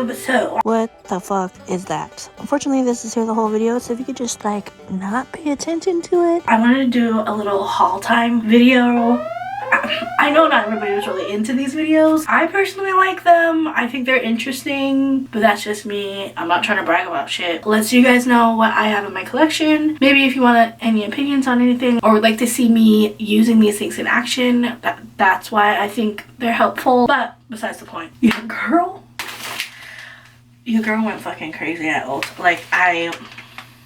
YouTube. So what the fuck is that? Unfortunately, this is here the whole video, so if you could just like not pay attention to it. I wanted to do a little haul time video. I know not everybody was really into these videos. I personally like them. I think they're interesting, but that's just me. I'm not trying to brag about shit. Let's you guys know what I have in my collection. Maybe if you want any opinions on anything or would like to see me using these things in action, that's why I think they're helpful. But besides the point, your girl went fucking crazy at Ulta. Like, and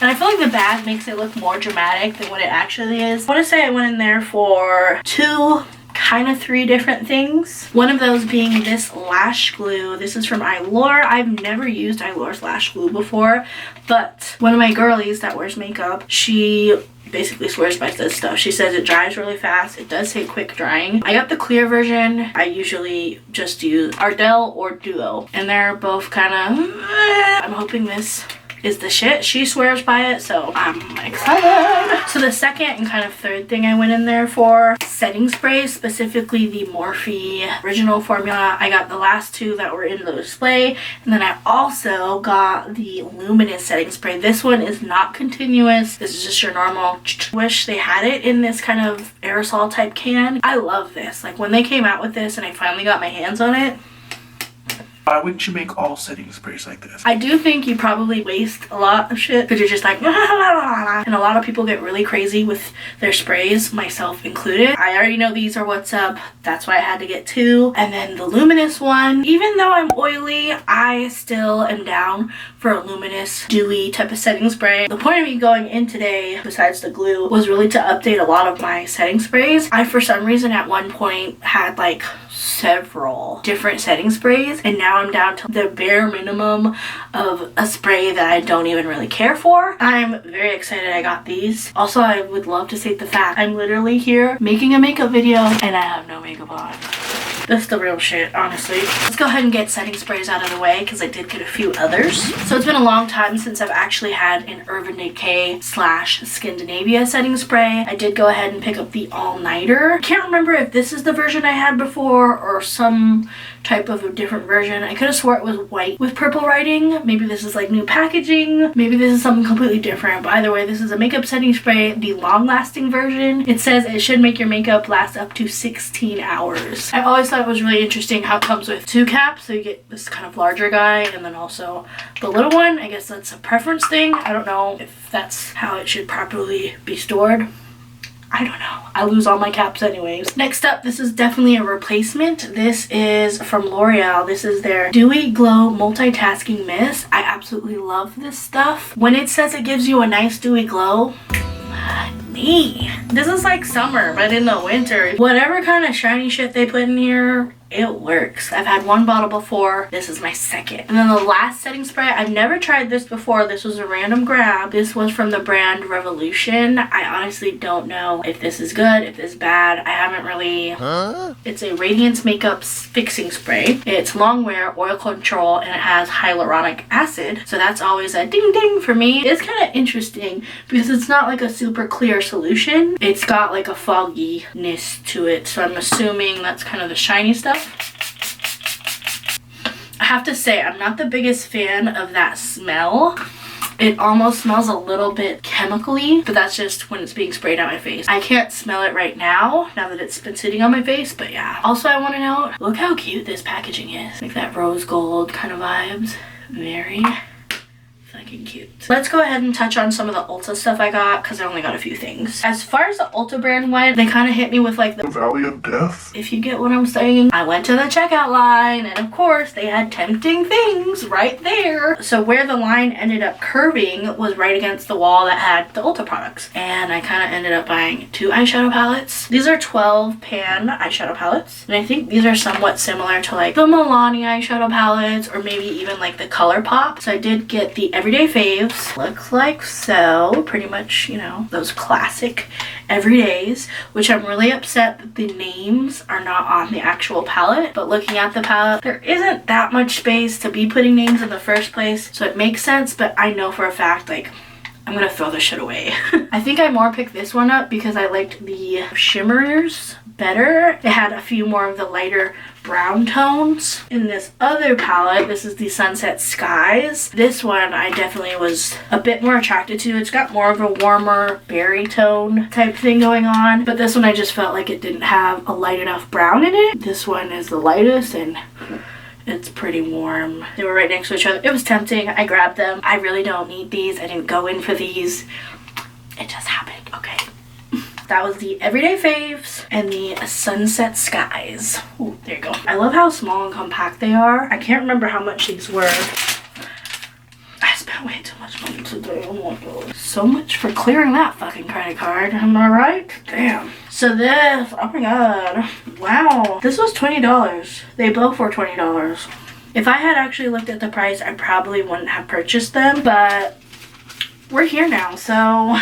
I feel like the bag makes it look more dramatic than what it actually is. I want to say I went in there for kind of three different things. One of those being this lash glue. This is from Eylure. I've never used Eylure's lash glue before, but one of my girlies that wears makeup, she basically swears by this stuff. She says it dries really fast. It does take quick drying. I got the clear version. I usually just use Ardell or Duo, and they're both kind of I'm hoping this is the shit. She swears by it, so I'm excited. So the second and kind of third thing I went in there for, setting sprays, specifically the Morphe original formula. I got the last two that were in the display, and then I also got the luminous setting spray. This one is not continuous. This is just your normal. Wish they had it in this kind of aerosol type can. I love this. Like, when they came out with this and I finally got my hands on it, why wouldn't you make all setting sprays like this? I do think you probably waste a lot of shit because you're just like, and a lot of people get really crazy with their sprays, myself included. I already know these are what's up. That's why I had to get two. And then the luminous one, even though I'm oily, I still am down for a luminous, dewy type of setting spray. The point of me going in today, besides the glue, was really to update a lot of my setting sprays. I, for some reason, at one point had like several different setting sprays, and now I'm down to the bare minimum of a spray that I don't even really care for. I'm very excited I got these. Also, I would love to state the fact I'm literally here making a makeup video and I have no makeup on. That's the real shit, honestly. Let's go ahead and get setting sprays out of the way because I did get a few others. So it's been a long time since I've actually had an Urban Decay / Scandinavia setting spray. I did go ahead and pick up the All Nighter. I can't remember if this is the version I had before or some type of a different version. I could have swore it was white with purple writing. Maybe this is like new packaging. Maybe this is something completely different. But either way, this is a makeup setting spray, the long-lasting version. It says it should make your makeup last up to 16 hours. I always thought it was really interesting how it comes with two caps. So you get this kind of larger guy and then also the little one. I guess that's a preference thing. I don't know if that's how it should properly be stored. I don't know. I lose all my caps anyways. Next up, this is definitely a replacement. This is from L'Oreal. This is their Dewy Glow Multitasking Mist. I absolutely love this stuff. When it says it gives you a nice dewy glow, this is like summer, but in the winter. Whatever kind of shiny shit they put in here, it works. I've had one bottle before. This is my second. And then the last setting spray, I've never tried this before. This was a random grab. This was from the brand Revolution. I honestly don't know if this is good, if this is bad. I haven't really... It's a Radiance Makeup Fixing Spray. It's long wear, oil control, and it has hyaluronic acid. So that's always a ding ding for me. It's kind of interesting because it's not like a super clear solution. It's got like a fogginess to it. So I'm assuming that's kind of the shiny stuff. I have to say, I'm not the biggest fan of that smell. It almost smells a little bit chemically, but that's just when it's being sprayed on my face. I can't smell it right now that it's been sitting on my face, but yeah. Also, I want to note, look how cute this packaging is. Like that rose gold kind of vibes. Very fucking cute. Let's go ahead and touch on some of the Ulta stuff I got because I only got a few things. As far as the Ulta brand went, they kind of hit me with like the Valley of Death. If you get what I'm saying. I went to the checkout line and of course they had tempting things right there. So where the line ended up curving was right against the wall that had the Ulta products. And I kind of ended up buying two eyeshadow palettes. These are 12 pan eyeshadow palettes. And I think these are somewhat similar to like the Milani eyeshadow palettes or maybe even like the ColourPop. So I did get the Everyday Faves. Looks like so. Pretty much, you know, those classic everydays, which I'm really upset that the names are not on the actual palette. But looking at the palette, there isn't that much space to be putting names in the first place. So it makes sense, but I know for a fact, like, I'm gonna throw this shit away. I think I more picked this one up because I liked the shimmers better. It had a few more of the lighter brown tones. In this other palette, this is the Sunset Skies. This one I definitely was a bit more attracted to. It's got more of a warmer berry tone type thing going on, but this one I just felt like it didn't have a light enough brown in it. This one is the lightest and it's pretty warm. They were right next to each other. It was tempting. I grabbed them. I really don't need these. I didn't go in for these. It just happened, okay? That was the Everyday Faves and the Sunset Skies. Ooh, there you go. I love how small and compact they are. I can't remember how much these were. I spent way too much money today. Oh my god. So much for clearing that fucking credit card. Am I right? Damn. So this, oh my god. Wow. This was $20. They both were $20. If I had actually looked at the price, I probably wouldn't have purchased them, but we're here now, so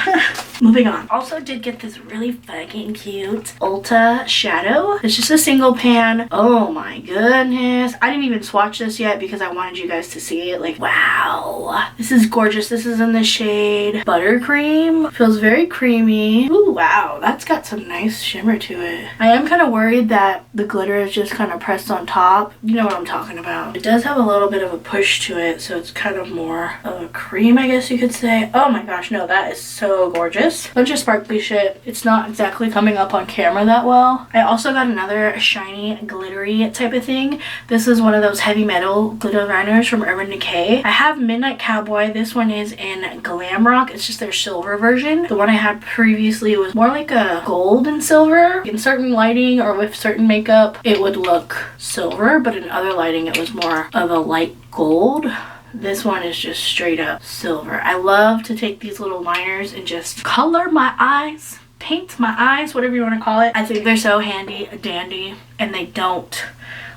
moving on. Also did get this really fucking cute Ulta shadow. It's just a single pan. Oh my goodness. I didn't even swatch this yet because I wanted you guys to see it. Like, wow. This is gorgeous. This is in the shade Buttercream. Feels very creamy. Ooh, wow. That's got some nice shimmer to it. I am kind of worried that the glitter is just kind of pressed on top. You know what I'm talking about. It does have a little bit of a push to it, so it's kind of more of a cream, I guess you could say. Oh my gosh, no, that is so gorgeous. Bunch of sparkly shit. It's not exactly coming up on camera that well. I also got another shiny, glittery type of thing. This is one of those heavy metal glitter liners from Urban Decay. I have Midnight Cowboy. This one is in Glam Rock. It's just their silver version. The one I had previously was more like a gold and silver. In certain lighting or with certain makeup, it would look silver, but in other lighting, it was more of a light gold. This one is just straight up silver. I love to take these little liners and just color my eyes, paint my eyes, whatever you want to call it. I think they're so handy dandy and they don't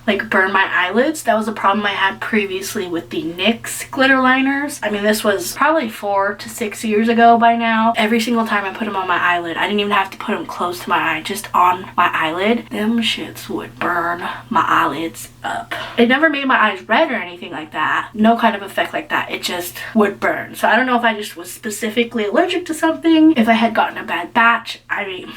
like burn my eyelids. That was a problem I had previously with the NYX glitter liners. I mean, this was probably 4 to 6 years ago by now. Every single time I put them on my eyelid, I didn't even have to put them close to my eye, just on my eyelid. Them shits would burn my eyelids up. It never made my eyes red or anything like that. No kind of effect like that. It just would burn. So I don't know if I just was specifically allergic to something, if I had gotten a bad batch. I mean,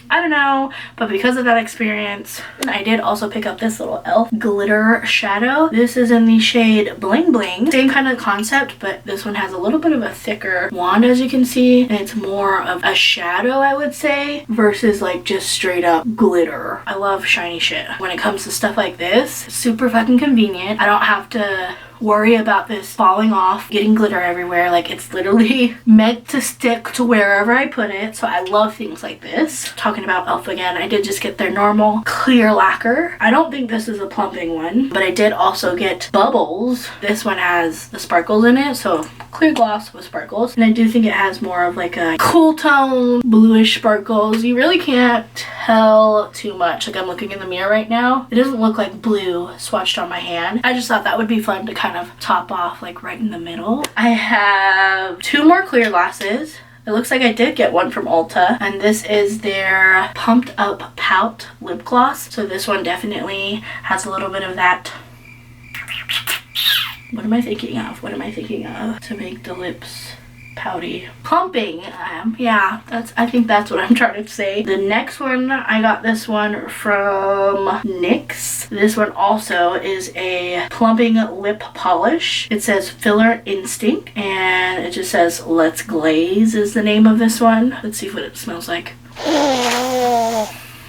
I don't know, but because of that experience, I did also pick up this little e.l.f. glitter shadow. This is in the shade Bling Bling. Same kind of concept, but this one has a little bit of a thicker wand, as you can see, and it's more of a shadow, I would say, versus like just straight up glitter. I love shiny shit. When it comes to stuff like this, super fucking convenient. I don't have to worry about this falling off, getting glitter everywhere. Like, it's literally meant to stick to wherever I put it, so I love things like this. Talking about e.l.f. again, I did just get their normal clear lacquer. I don't think this is a plumping one, but I did also get Bubbles. This one has the sparkles in it, so clear gloss with sparkles, and I do think it has more of like a cool tone bluish sparkles. You really can't tell too much. Like, I'm looking in the mirror right now, it doesn't look like blue swatched on my hand. I just thought that would be fun to kind of top off like right in the middle. I have 2 more clear glasses. It looks like I did get one from Ulta, and this is their Pumped Up Pout lip gloss. So this one definitely has a little bit of that. What am I thinking of? What am I thinking of to make the lips pouty? Plumping. Yeah, I think that's what I'm trying to say. The next one, I got this one from NYX. This one also is a plumping lip polish. It says Filler Instinct, and it just says Let's Glaze is the name of this one. Let's see what it smells like.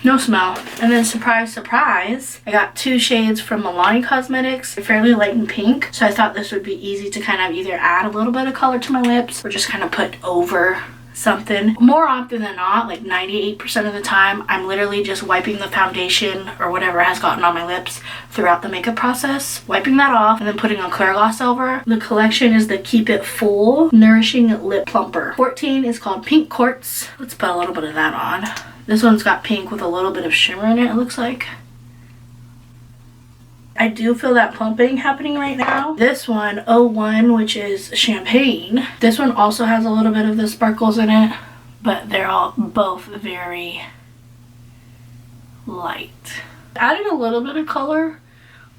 No smell. And then surprise, surprise, I got 2 shades from Milani Cosmetics. They're fairly light and pink, so I thought this would be easy to kind of either add a little bit of color to my lips or just kind of put over something. More often than not, like 98% of the time, I'm literally just wiping the foundation or whatever has gotten on my lips throughout the makeup process, wiping that off, and then putting a clear gloss over. The collection is the Keep It Full Nourishing Lip Plumper. 14 is called Pink Quartz. Let's put a little bit of that on. This one's got pink with a little bit of shimmer in it, it looks like. I do feel that plumping happening right now. This one, 01, which is Champagne. This one also has a little bit of the sparkles in it, but they're all both very light. Added a little bit of color,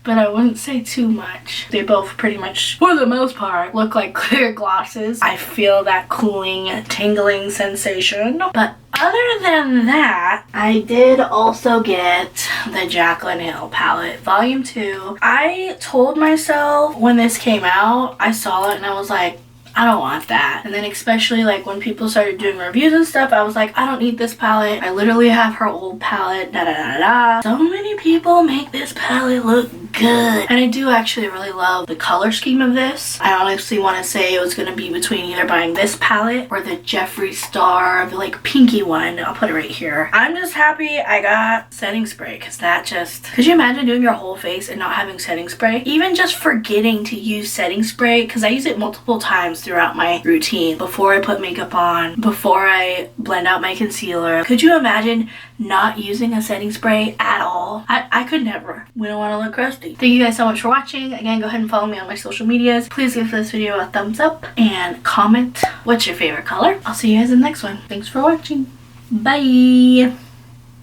but I wouldn't say too much. They both pretty much, for the most part, look like clear glosses. I feel that cooling, tingling sensation, but Other than that, I did also get the Jaclyn Hill palette, volume 2. I told myself when this came out, I saw it and I was like, I don't want that. And then especially like when people started doing reviews and stuff, I was like, I don't need this palette. I literally have her old palette, da da da da. So many people make this palette look good. And I do actually really love the color scheme of this. I honestly want to say it was going to be between either buying this palette or the Jeffree Star, the like pinky one. I'll put it right here. I'm just happy I got setting spray because that just... Could you imagine doing your whole face and not having setting spray? Even just forgetting to use setting spray, because I use it multiple times throughout my routine, before I put makeup on, before I blend out my concealer. Could you imagine not using a setting spray at all? I could never. We don't want to look crusty. Thank you guys so much for watching. Again, go ahead and follow me on my social medias. Please give this video a thumbs up and comment what's your favorite color. I'll see you guys in the next one. Thanks for watching. Bye.